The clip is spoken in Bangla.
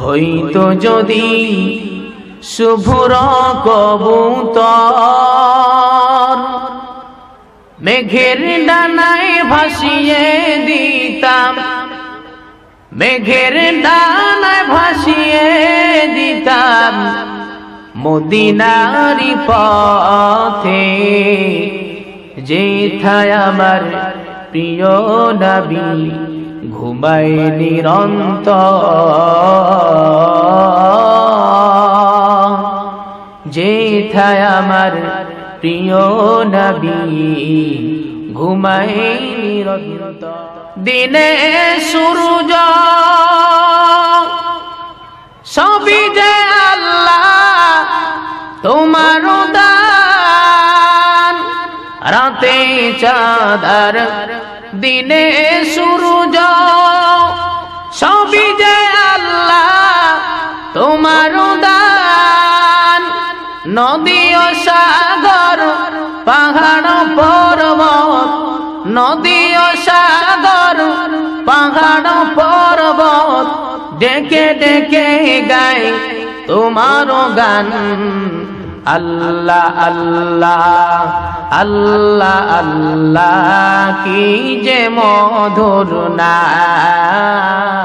হইতো যদি শুভ্র কবুতর, মেঘের ডানায় ভাসিয়ে দিতাম, মেঘের ডানায় ভাসিয়ে দিতাম মদিনারি পথে, যেথায় আমার প্রিয় নবী ঘুমায় নিরন্তর, যেথায় আমার প্রিয় নবী ঘুমায় নিরন্তর। দিনে সূরজ সবই যে আল্লাহ তোমার দান, রাতে চাঁদ দিনে সূরজ সবই যে আল্লাহ তোমার দান, নদী ও সাগর পাহাড় পর্বত, নদী ও সাগর পাহাড় পর্বত ডেকে ডেকে গায় তোমার গান। আল্লাহ আল্লাহ আল্লাহ আল্লাহ কি যে মধুর নাম।